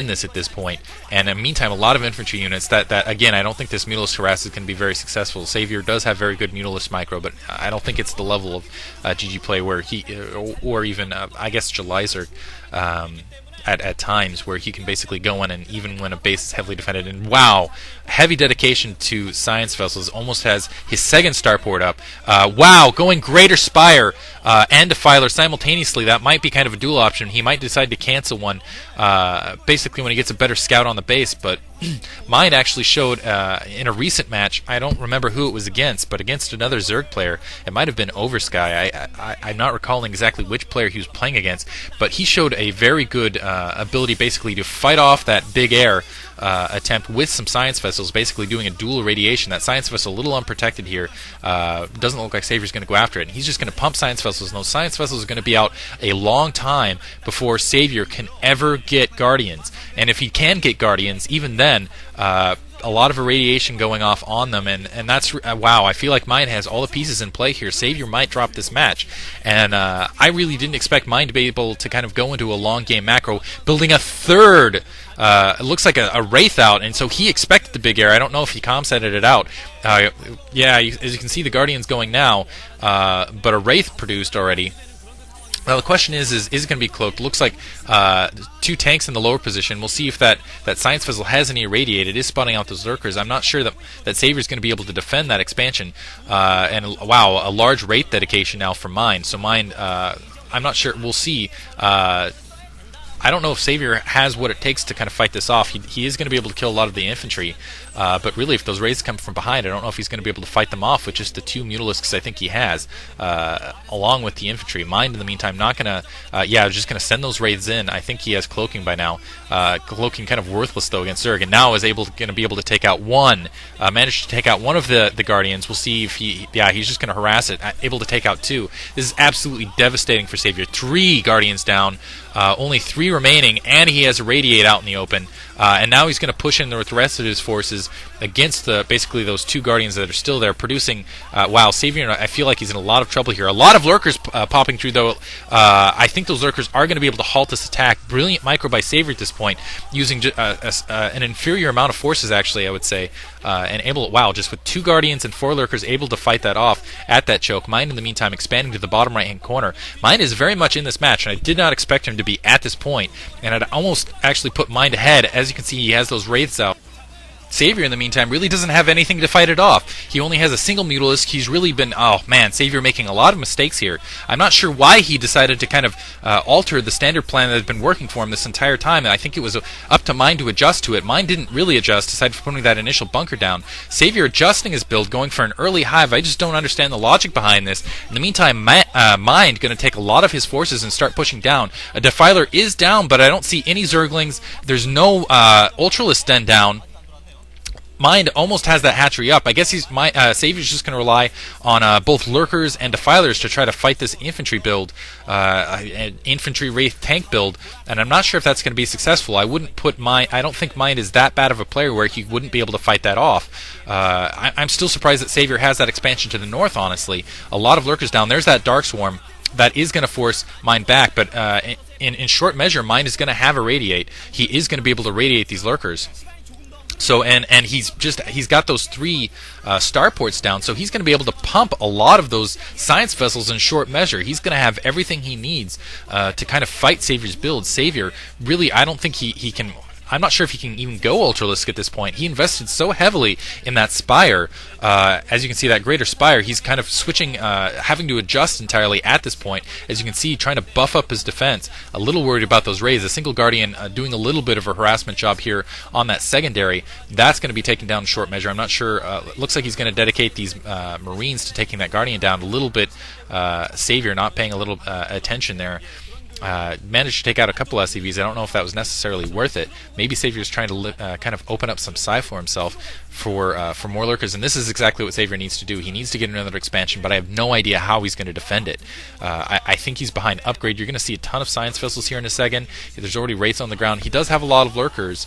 in this at this point. And in the meantime, a lot of infantry units that again, I don't think this Mutalist harass is going to be very successful. Savior does have very good Mutalist micro, but I don't think it's the level of GG play where he, or even I guess Jelizer, at times where he can basically go in and even when a base is heavily defended. And wow, heavy dedication to Science Vessels. Almost has his second starport up. Wow, going Greater Spire and Defiler simultaneously. That might be kind of a dual option. He might decide to cancel one basically when he gets a better scout on the base, but Mind actually showed in a recent match, I don't remember who it was against, but against another Zerg player. It might have been Oversky. I'm not recalling exactly which player he was playing against, but he showed a very good ability basically to fight off that big air attempt with some Science Vessels, basically doing a dual irradiation. That Science Vessel a little unprotected here. Doesn't look like Savior's going to go after it. And he's just going to pump Science Vessels, and those Science Vessels are going to be out a long time before Savior can ever get Guardians. And if he can get Guardians, even then, a lot of irradiation going off on them, and that's wow. I feel like Mind has all the pieces in play here. Savior might drop this match, and I really didn't expect Mind to be able to kind of go into a long game macro, building a third. It looks like a Wraith out, and so he expected the big air. I don't know if he comsetted it out. Yeah, as you can see, the Guardian's going now, but a Wraith produced already. Now the question is it going to be cloaked? Looks like two tanks in the lower position. We'll see if that Science Vessel has any irradiate. It is spawning out those lurkers. I'm not sure that Savior's going to be able to defend that expansion. And wow, a large Wraith dedication now from Mind. So Mind, I'm not sure. We'll see. I don't know if Savior has what it takes to kind of fight this off. He is going to be able to kill a lot of the infantry, but really if those raids come from behind, I don't know if he's going to be able to fight them off with just the two Mutalisks I think he has, along with the infantry. Mind, in the meantime, not going to, just going to send those raids in. I think he has Cloaking by now. Cloaking kind of worthless, though, against Zerg, and now is going to be able to take out one, managed to take out one of the Guardians. We'll see if he's just going to harass it, able to take out two. This is absolutely devastating for Savior. 3 Guardians down. Only 3 remaining, and he has a Radiate out in the open. And now he's going to push in with the rest of his forces against basically those 2 Guardians that are still there, producing. Wow, Savior, I feel like he's in a lot of trouble here. A lot of lurkers popping through, though. I think those lurkers are going to be able to halt this attack. Brilliant micro by Savior at this point, using an inferior amount of forces, actually, I would say. And just with 2 Guardians and 4 lurkers able to fight that off at that choke. Mind, in the meantime, expanding to the bottom right-hand corner. Mind is very much in this match, and I did not expect him to be at this point, and I'd almost actually put Mind ahead. As you can see, he has those Wraiths out. Savior, in the meantime, really doesn't have anything to fight it off. He only has a single Mutalisk. He's really been, Savior making a lot of mistakes here. I'm not sure why he decided to kind of alter the standard plan that had been working for him this entire time, and I think it was up to Mind to adjust to it. Mind didn't really adjust, aside from putting that initial bunker down. Savior adjusting his build, going for an early hive. I just don't understand the logic behind this. In the meantime, Mind going to take a lot of his forces and start pushing down. A Defiler is down, but I don't see any Zerglings. There's no Ultralisk Den down. Mind almost has that hatchery up. I guess Saviour's just going to rely on both lurkers and defilers to try to fight this infantry build, an infantry wraith tank build, and I'm not sure if that's going to be successful. I don't think Mind is that bad of a player where he wouldn't be able to fight that off. I'm still surprised that Savior has that expansion to the north, honestly. A lot of lurkers down. There's that Dark Swarm. That is going to force Mind back, but in short measure, Mind is going to have a radiate. He is going to be able to radiate these lurkers. So and he's got those 3 starports down, so he's going to be able to pump a lot of those Science Vessels in short measure. He's going to have everything he needs to kind of fight Savior's build. Savior, really, I don't think he can. I'm not sure if he can even go Ultralisk at this point. He invested so heavily in that Spire. As you can see, that Greater Spire, he's kind of switching, having to adjust entirely at this point. As you can see, trying to buff up his defense. A little worried about those raids. A single Guardian doing a little bit of a harassment job here on that secondary. That's going to be taken down in short measure. I'm not sure. It looks like he's going to dedicate these Marines to taking that Guardian down a little bit. Savior not paying a little attention there. Managed to take out a couple SCVs. I don't know if that was necessarily worth it. Maybe Savior's trying to kind of open up some psi for himself for more lurkers, and this is exactly what Savior needs to do. He needs to get another expansion, but I have no idea how he's going to defend it. I think he's behind upgrade. You're going to see a ton of Science Vessels here in a second. There's already Wraiths on the ground. He does have a lot of lurkers.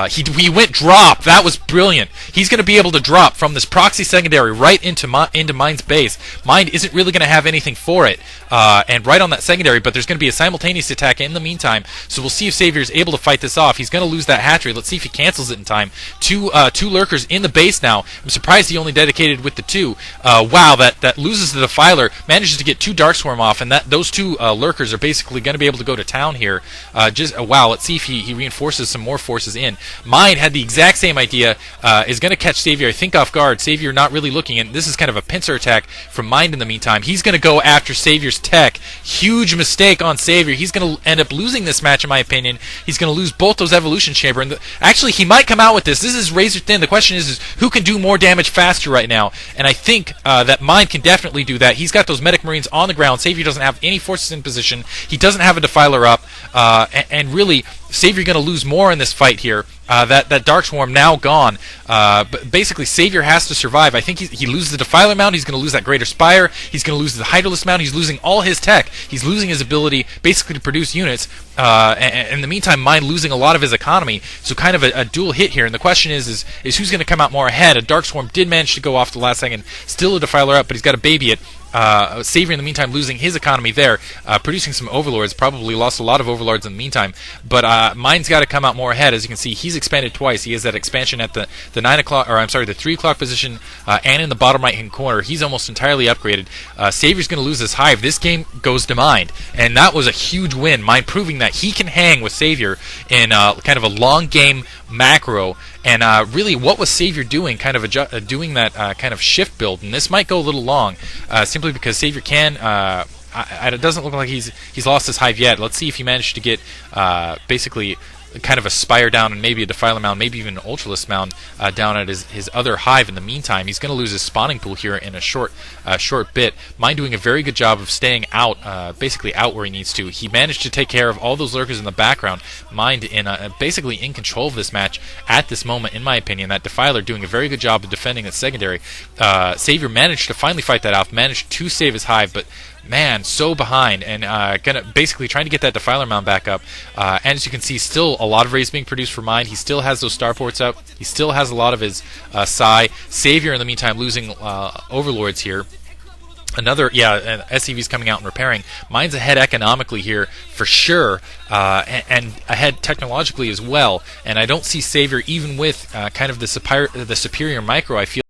He went drop. That was brilliant. He's going to be able to drop from this proxy secondary right into Mind's base. Mind isn't really going to have anything for it, and right on that secondary, but there's going to be a simultaneous simultaneous attack in the meantime, so we'll see if Savior is able to fight this off. He's going to lose that hatchery. Let's see if he cancels it in time. Two lurkers in the base now. I'm surprised he only dedicated with the 2. Wow, that loses the Defiler, manages to get 2 Darkswarm off, and those 2 lurkers are basically going to be able to go to town here. Wow, let's see if he reinforces some more forces in. Mind had the exact same idea, is going to catch Savior, I think, off guard. Savior not really looking, and this is kind of a pincer attack from Mind in the meantime. He's going to go after Savior's tech. Huge mistake on Savior. He's going to end up losing this match, in my opinion. He's going to lose both those Evolution Chamber. And actually, he might come out with this. This is razor thin. The question is who can do more damage faster right now? And I think that Mind can definitely do that. He's got those Medic Marines on the ground. Savior doesn't have any forces in position. He doesn't have a Defiler up. And really, Savior going to lose more in this fight here. That Dark Swarm now gone. But basically, Savior has to survive. I think he loses the Defiler mount. He's going to lose that Greater Spire. He's going to lose the Hydralisk mount. He's losing all his tech. He's losing his ability basically to produce units. And in the meantime, Mind losing a lot of his economy. So kind of a dual hit here. And the question is who's going to come out more ahead? A Dark Swarm did manage to go off the last second. Still a Defiler up, but he's got to baby it. Savior in the meantime losing his economy there, producing some overlords, probably lost a lot of overlords in the meantime, but Mind's got to come out more ahead. As you can see, he's expanded twice. He has that expansion at the 9 o'clock, or I'm sorry, the 3 o'clock position, and in the bottom right hand corner. He's almost entirely upgraded. Savior's going to lose this hive. This game goes to Mind, and that was a huge win. Mind proving that he can hang with Savior in kind of a long game macro. And really, what was Savior doing? Kind of doing that kind of shift build, and this might go a little long, simply because Savior can. It doesn't look like he's lost his hive yet. Let's see if he managed to get basically kind of a Spire down and maybe a Defiler mound, maybe even an Ultralisk mound down at his other hive. In the meantime, he's going to lose his spawning pool here in a short bit. Mind doing a very good job of staying out, basically out where he needs to. He managed to take care of all those lurkers in the background. Mind basically in control of this match at this moment, in my opinion. That Defiler doing a very good job of defending its secondary. Savior managed to finally fight that off, managed to save his hive, but man, so behind, and gonna basically trying to get that Defiler mount back up. And as you can see, still a lot of raids being produced for Mind. He still has those starports up. He still has a lot of his Psi. Savior in the meantime losing overlords here. Another, SCV's coming out and repairing. Mind's ahead economically here for sure, and ahead technologically as well. And I don't see Savior, even with kind of the superior micro, I feel